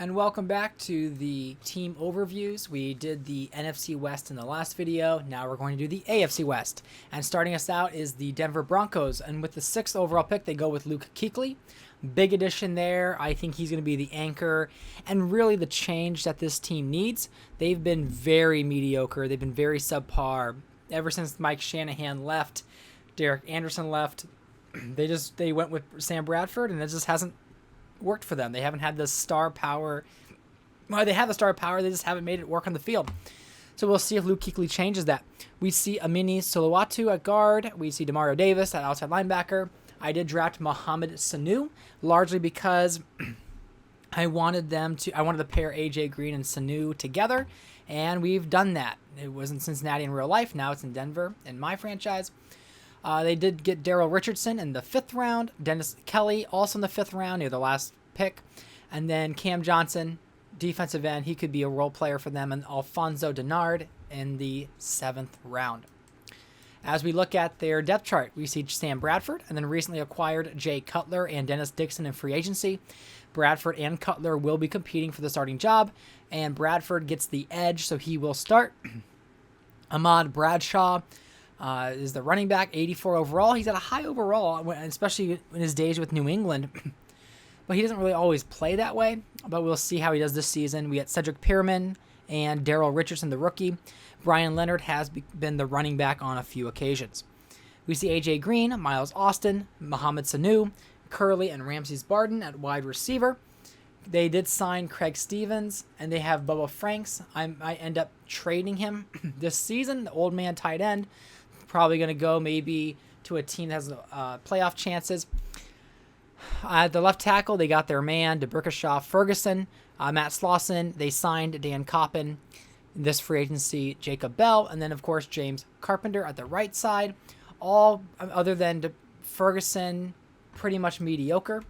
And welcome back to the team overviews. We did the NFC West in the last video. Now we're going to do the AFC West. And starting us out is the Denver Broncos. And with the 6th overall pick, they go with Luke Kuechly. Big addition there. I think he's going to be the anchor and really the change that this team needs. They've been very mediocre. They've been very subpar. Ever since Mike Shanahan left, Derek Anderson left, they went with Sam Bradford, and it just hasn't worked for them. They haven't had the star power. Well, they have the star power. They just haven't made it work on the field. So we'll see if Luke Kuechly changes that. We see Amini Soloatu at guard. We see Demario Davis at outside linebacker. I did draft Mohamed Sanu, largely because I wanted to pair AJ Green and Sanu together, and we've done that. It was in Cincinnati in real life. Now it's in Denver in my franchise. They did get Daryl Richardson in the 5th round. Dennis Kelly also in the 5th round near the last pick. And then Cam Johnson, defensive end. He could be a role player for them. And Alfonso Denard in the 7th round. As we look at their depth chart, we see Sam Bradford and then recently acquired Jay Cutler and Dennis Dixon in free agency. Bradford and Cutler will be competing for the starting job, and Bradford gets the edge, so he will start. Ahmad Bradshaw is the running back, 84 overall. He's at a high overall, especially in his days with New England. But he doesn't really always play that way. But we'll see how he does this season. We got Cedric Pierman and Daryl Richardson, the rookie. Brian Leonard has been the running back on a few occasions. We see A.J. Green, Miles Austin, Mohamed Sanu, Curley, and Ramses Barden at wide receiver. They did sign Craig Stevens, and they have Bubba Franks. I end up trading him this season, the old man tight end. Probably going to go maybe to a team that has playoff chances. At the left tackle, they got their man, DeBerkashaw Ferguson, Matt Slauson. They signed Dan Coppin. This free agency, Jacob Bell, and then, of course, James Carpenter at the right side. All other than Ferguson, pretty much mediocre.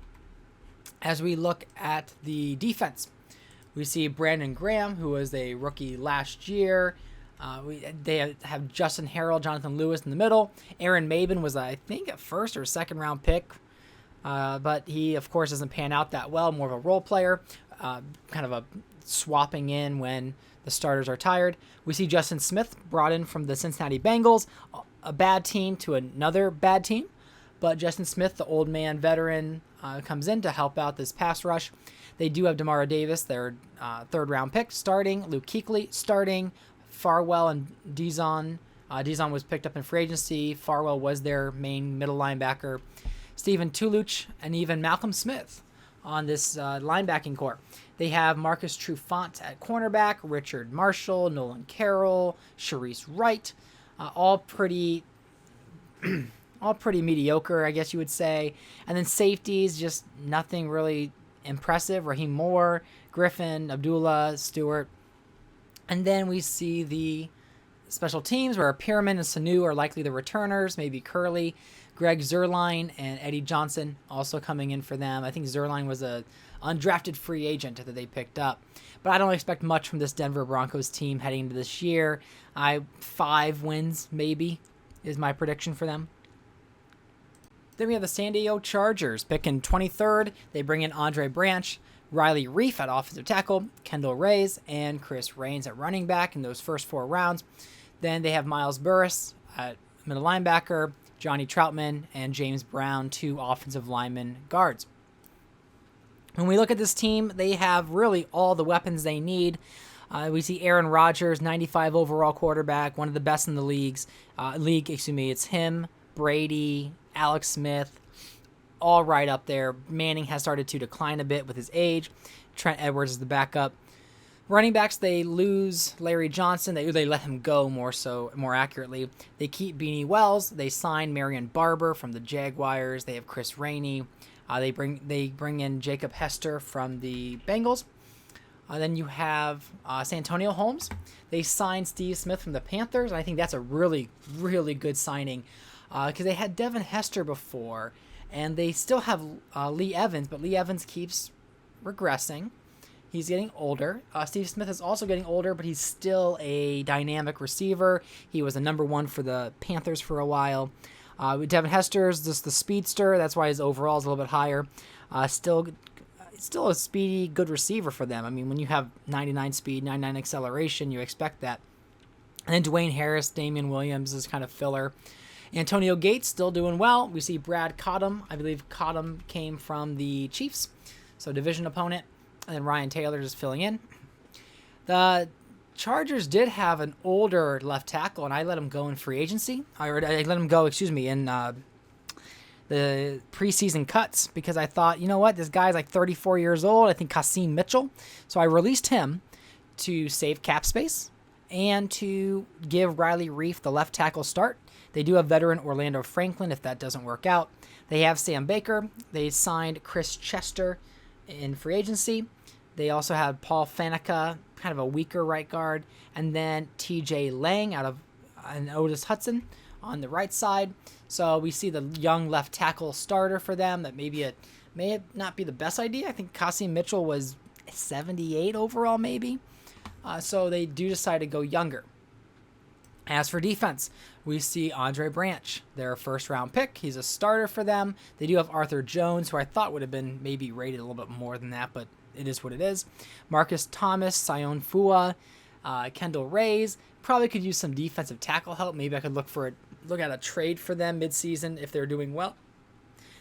As we look at the defense, we see Brandon Graham, who was a rookie last year. They have Justin Harrell, Jonathan Lewis in the middle. Aaron Maben was, I think, a 1st or 2nd round pick, but he, of course, doesn't pan out that well. More of a role player, kind of a swapping in when the starters are tired. We see Justin Smith brought in from the Cincinnati Bengals, a bad team to another bad team. But Justin Smith, the old man veteran, comes in to help out this pass rush. They do have Demario Davis, their 3rd round pick, starting. Luke Kuechly starting. Farwell and Dizon. Dizon was picked up in free agency. Farwell was their main middle linebacker. Stephen Tuluch and even Malcolm Smith on this linebacking core. They have Marcus Trufant at cornerback, Richard Marshall, Nolan Carroll, Sharice Wright, all pretty mediocre, I guess you would say. And then safeties, just nothing really impressive. Raheem Moore, Griffin, Abdullah, Stewart. And then we see the special teams where Pierman and Sanu are likely the returners, maybe Curley, Greg Zuerlein, and Eddie Johnson also coming in for them. I think Zuerlein was a undrafted free agent that they picked up. But I don't expect much from this Denver Broncos team heading into this year. 5 wins, maybe, is my prediction for them. Then we have the San Diego Chargers picking 23rd. They bring in Andre Branch, Riley Reif at offensive tackle, Kendall Reyes, and Chris Raines at running back in those first 4 rounds. Then they have Miles Burris at middle linebacker, Johnny Troutman, and James Brown, 2 offensive lineman guards. When we look at this team, they have really all the weapons they need. We see Aaron Rodgers, 95 overall quarterback, one of the best in the league. It's him, Brady, Alex Smith, all right up there. Manning has started to decline a bit with his age. Trent Edwards is the backup. Running backs, they lose Larry Johnson. They let him go more accurately. They keep Beanie Wells. They sign Marion Barber from the Jaguars. They have Chris Rainey. They bring in Jacob Hester from the Bengals. Then you have Santonio Holmes. They signed Steve Smith from the Panthers. And I think that's a really, really good signing because they had Devin Hester before. And they still have Lee Evans, but Lee Evans keeps regressing. He's getting older. Steve Smith is also getting older, but he's still a dynamic receiver. He was a number 1 for the Panthers for a while. Devin Hester is just the speedster. That's why his overall is a little bit higher. Still still a speedy, good receiver for them. I mean, when you have 99 speed, 99 acceleration, you expect that. And then Dwayne Harris, Damian Williams is kind of filler. Antonio Gates still doing well. We see Brad Cottam. I believe Cottam came from the Chiefs, so division opponent. And then Ryan Taylor just filling in. The Chargers did have an older left tackle, and I let him go in free agency. I let him go, in the preseason cuts because I thought, you know what, this guy's like 34 years old. I think Kasim Mitchell. So I released him to save cap space and to give Riley Reif the left tackle start. They do have veteran Orlando Franklin if that doesn't work out. They have Sam Baker. They signed Chris Chester in free agency. They also had Paul Faneca, kind of a weaker right guard, and then TJ Lang out of and Otis Hudson on the right side. So we see the young left tackle starter for them. That may not be the best idea. I think Kasim Mitchell was 78 overall, maybe. So they do decide to go younger. As for defense, we see Andre Branch, their first-round pick. He's a starter for them. They do have Arthur Jones, who I thought would have been maybe rated a little bit more than that, but it is what it is. Marcus Thomas, Sion Fua, Kendall Reyes. Probably could use some defensive tackle help. Maybe I could look at a trade for them midseason if they're doing well.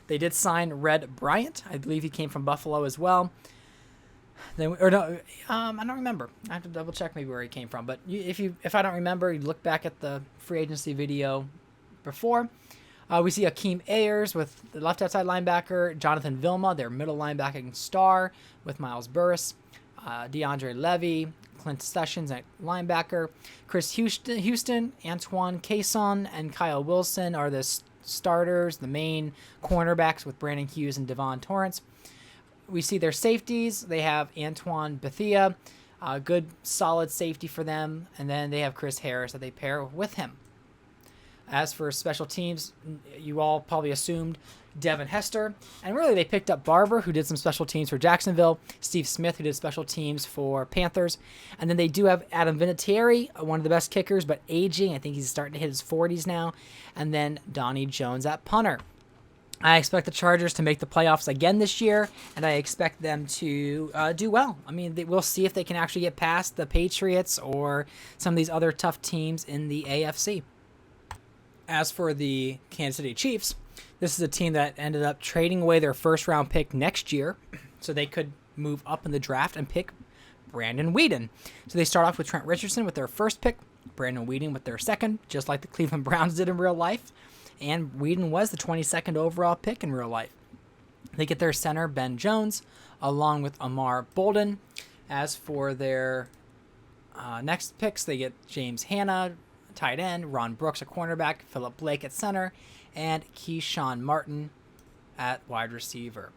They did sign Red Bryant. I believe he came from Buffalo as well. I don't remember. I have to double check maybe where he came from. But if I don't remember, you look back at the free agency video before. We see Akeem Ayers with the left outside linebacker, Jonathan Vilma, their middle linebacking star with Miles Burris, DeAndre Levy, Clint Sessions at linebacker, Chris Houston, Antoine Cason, and Kyle Wilson are the starters, the main cornerbacks with Brandon Hughes and Devon Torrance. We see their safeties. They have Antoine Bethea, good solid safety for them, and then they have Chris Harris that they pair with him. As for special teams, you all probably assumed Devin Hester, and really they picked up Barber, who did some special teams for Jacksonville, Steve Smith, who did special teams for Panthers, and then they do have Adam Vinatieri, one of the best kickers, but aging. I think he's starting to hit his 40s now, and then Donnie Jones at punter. I expect the Chargers to make the playoffs again this year, and I expect them to do well. I mean, we'll see if they can actually get past the Patriots or some of these other tough teams in the AFC. As for the Kansas City Chiefs, this is a team that ended up trading away their first-round pick next year so they could move up in the draft and pick Brandon Weeden. So they start off with Trent Richardson with their first pick, Brandon Weeden with their second, just like the Cleveland Browns did in real life. And Weeden was the 22nd overall pick in real life. They get their center, Ben Jones, along with Amar Bolden. As for their next picks, they get James Hanna, tight end, Ron Brooks, a cornerback, Phillip Blake at center, and Keyshawn Martin at wide receiver.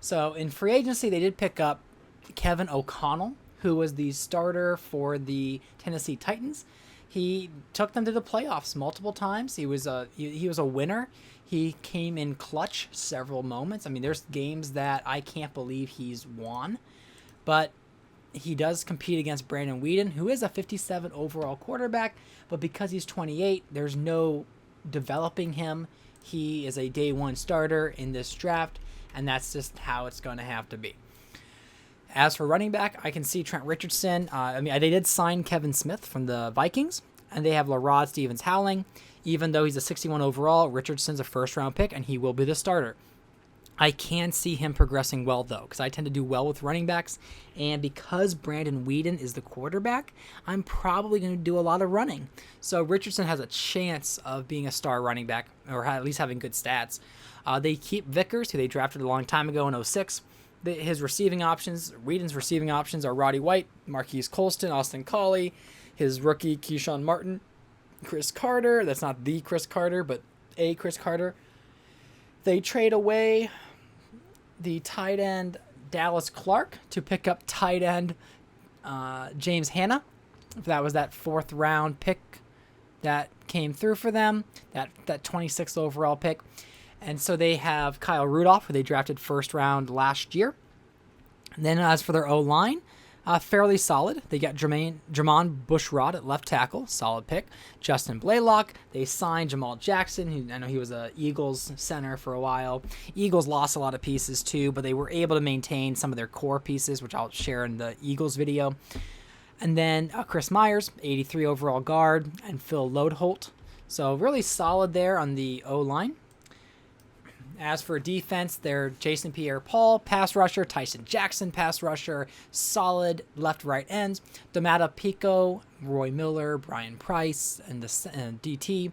So in free agency, they did pick up Kevin O'Connell, who was the starter for the Tennessee Titans. He took them to the playoffs multiple times. He was a winner. He came in clutch several moments. I mean, there's games that I can't believe he's won. But he does compete against Brandon Weeden, who is a 57 overall quarterback. But because he's 28, there's no developing him. He is a day one starter in this draft, and that's just how it's going to have to be. As for running back, I can see Trent Richardson. They did sign Kevin Smith from the Vikings, and they have LaRod Stevens-Howling. Even though he's a 61 overall, Richardson's a first-round pick, and he will be the starter. I can see him progressing well, though, because I tend to do well with running backs, and because Brandon Weeden is the quarterback, I'm probably going to do a lot of running. So Richardson has a chance of being a star running back, or at least having good stats. They keep Vickers, who they drafted a long time ago in 2006. His receiving options, Weeden's receiving options are Roddy White, Marquise Colston, Austin Collie, his rookie Keyshawn Martin, Chris Carter. That's not the Chris Carter, but a Chris Carter. They trade away the tight end Dallas Clark to pick up tight end James Hanna. That was that fourth round pick that came through for them, that 26th overall pick. And so they have Kyle Rudolph, who they drafted first round last year. And then as for their O-line, Fairly solid. They got Jermon Bushrod at left tackle, solid pick. Justin Blaylock. They signed Jamal Jackson, who I know he was a Eagles center for a while. Eagles lost a lot of pieces too, but they were able to maintain some of their core pieces, which I'll share in the Eagles video. And then Chris Myers, 83 overall guard, and Phil Lodeholt. So really solid there on the O-line. As for defense, they're Jason Pierre-Paul, pass rusher, Tyson Jackson, pass rusher, solid left-right ends, Domata Pico, Roy Miller, Brian Price, and the DT.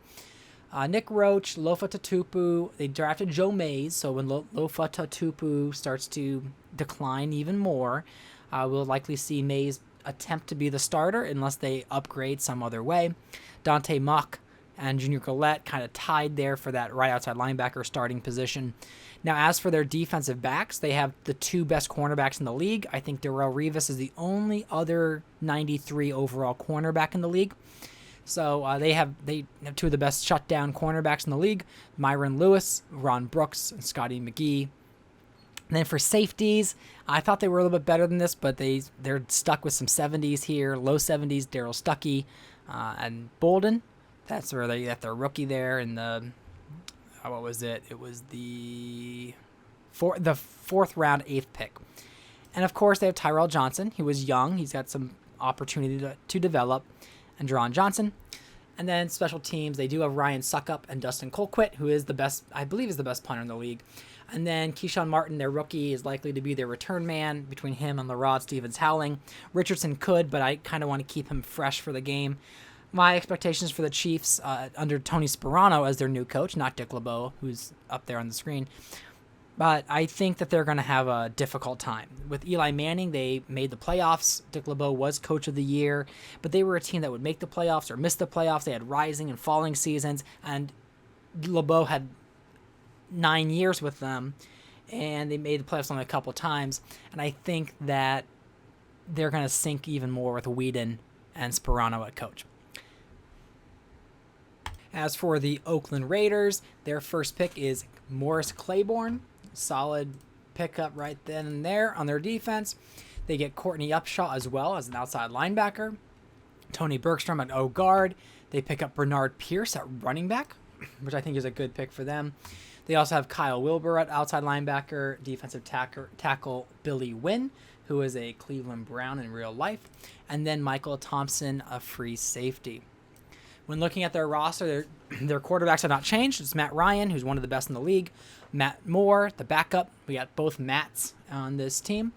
Nick Roach, Lofa Tatupu. They drafted Joe Mays, so when Lofa Tatupu starts to decline even more, we'll likely see Mays attempt to be the starter unless they upgrade some other way. Dante Mock and Junior Collette kind of tied there for that right outside linebacker starting position. Now, as for their defensive backs, they have the two best cornerbacks in the league. I think Darrelle Revis is the only other 93 overall cornerback in the league. So they have two of the best shutdown cornerbacks in the league, Myron Lewis, Ron Brooks, and Scotty McGee. And then for safeties, I thought they were a little bit better than this, but they're stuck with some 70s here, low 70s, Daryl Stuckey and Bolden. That's where they got their rookie there in the, what was it? It was the fourth round, 8th pick. And of course, they have Tyrell Johnson. He was young. He's got some opportunity to develop. And Jerron Johnson. And then special teams, they do have Ryan Suckup and Dustin Colquitt, who is the best, I believe is the best punter in the league. And then Keyshawn Martin, their rookie, is likely to be their return man between him and LaRod Stevens-Howling. Richardson could, but I kind of want to keep him fresh for the game. My expectations for the Chiefs under Tony Sparano as their new coach, not Dick LeBeau, who's up there on the screen. But I think that they're going to have a difficult time. With Eli Manning, they made the playoffs. Dick LeBeau was coach of the year, but they were a team that would make the playoffs or miss the playoffs. They had rising and falling seasons, and LeBeau had 9 years with them, and they made the playoffs only a couple times. And I think that they're going to sink even more with Whedon and Sparano at coach. As for the Oakland Raiders, their first pick is Morris Claiborne. Solid pickup right then and there on their defense. They get Courtney Upshaw as well as an outside linebacker. Tony Bergstrom at O guard. They pick up Bernard Pierce at running back, which I think is a good pick for them. They also have Kyle Wilbur at outside linebacker, defensive tackle Billy Wynn, who is a Cleveland Brown in real life, and then Michael Thompson, a free safety. When looking at their roster, their quarterbacks have not changed. It's Matt Ryan, who's one of the best in the league. Matt Moore, the backup. We got both Matts on this team.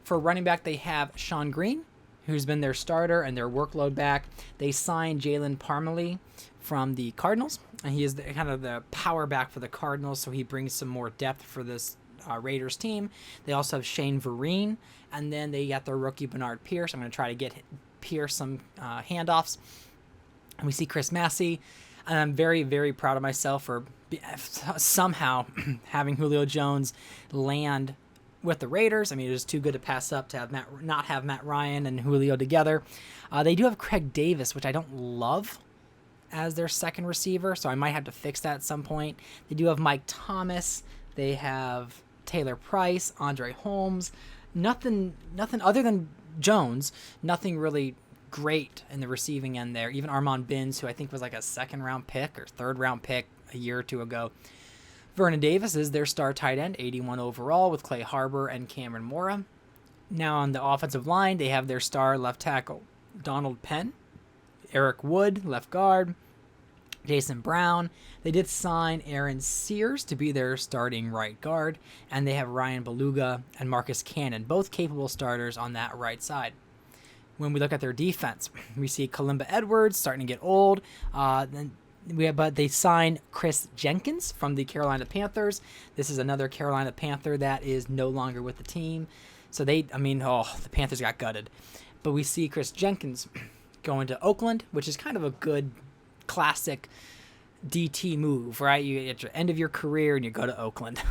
For running back, they have Sean Green, who's been their starter and their workload back. They signed Jalen Parmalee from the Cardinals, and he is kind of the power back for the Cardinals, so he brings some more depth for this Raiders team. They also have Shane Vereen, and then they got their rookie Bernard Pierce. I'm going to try to get Pierce some handoffs. And we see Chris Massey, and I'm very, very proud of myself for somehow having Julio Jones land with the Raiders. I mean, it was too good to pass up to have not have Matt Ryan and Julio together. They do have Craig Davis, which I don't love as their second receiver, so I might have to fix that at some point. They do have Mike Thomas. They have Taylor Price, Andre Holmes. Nothing other than Jones. Nothing really great in the receiving end there. Even Armand Binns, who I think was like a second-round pick or third-round pick a year or two ago. Vernon Davis is their star tight end, 81 overall, with Clay Harbor and Cameron Mora. Now on the offensive line, they have their star left tackle, Donald Penn, Eric Wood, left guard, Jason Brown. They did sign Aaron Sears to be their starting right guard, and they have Ryan Beluga and Marcus Cannon, both capable starters on that right side. When we look at their defense, we see Kalimba Edwards starting to get old. But they signed Chris Jenkins from the Carolina Panthers. This is another Carolina Panther that is no longer with the team. So the Panthers got gutted. But we see Chris Jenkins going to Oakland, which is kind of a good classic DT move, right? You at your end of your career and you go to Oakland.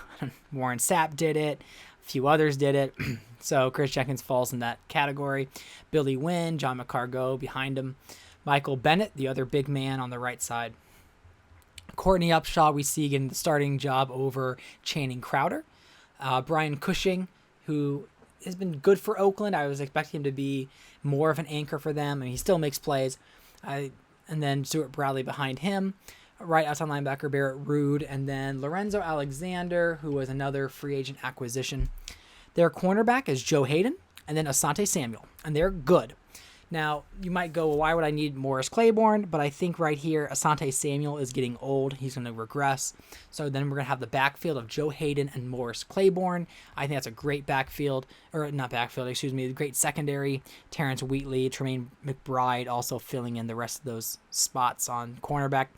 Warren Sapp did it. A few others did it. So Chris Jenkins falls in that category. Billy Wynn, John McCargo behind him. Michael Bennett, the other big man on the right side. Courtney Upshaw, we see getting the starting job over Channing Crowder. Brian Cushing, who has been good for Oakland. I was expecting him to be more of an anchor for them, and he still makes plays. And then Stuart Bradley behind him. Right outside linebacker, Barrett Ruud, and then Lorenzo Alexander, who was another free agent acquisition. Their cornerback is Joe Hayden, and then Asante Samuel, and they're good. Now, you might go, well, why would I need Morris Claiborne? But I think right here, Asante Samuel is getting old. He's going to regress. So then we're going to have the backfield of Joe Hayden and Morris Claiborne. I think that's a great backfield, or not backfield, excuse me, great secondary. Terrence Wheatley, Tremaine McBride also filling in the rest of those spots on cornerback.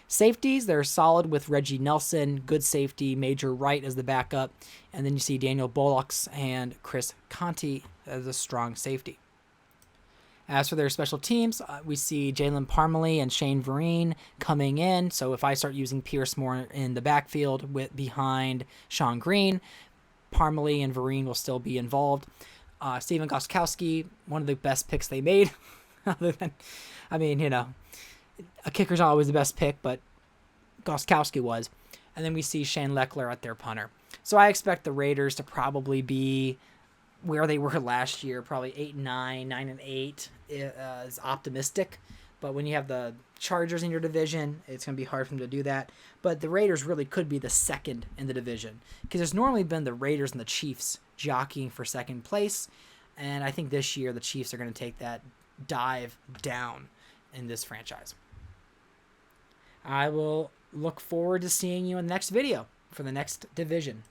Safeties, they're solid with Reggie Nelson, good safety, Major Wright as the backup. And then you see Daniel Bullocks and Chris Conti as a strong safety. As for their special teams, we see Jalen Parmalee and Shane Vereen coming in. So if I start using Pierce more in the backfield behind Sean Green, Parmalee and Vereen will still be involved. Steven Gostkowski, one of the best picks they made. Other than, I mean, you know, a kicker's not always the best pick, but Gostkowski was. And then we see Shane Leckler at their punter. So I expect the Raiders to probably be where they were last year, probably 8-9, 9-8 is optimistic. But when you have the Chargers in your division, it's going to be hard for them to do that. But the Raiders really could be the second in the division, because there's normally been the Raiders and the Chiefs jockeying for second place. And I think this year the Chiefs are going to take that dive down in this franchise. I will look forward to seeing you in the next video for the next division.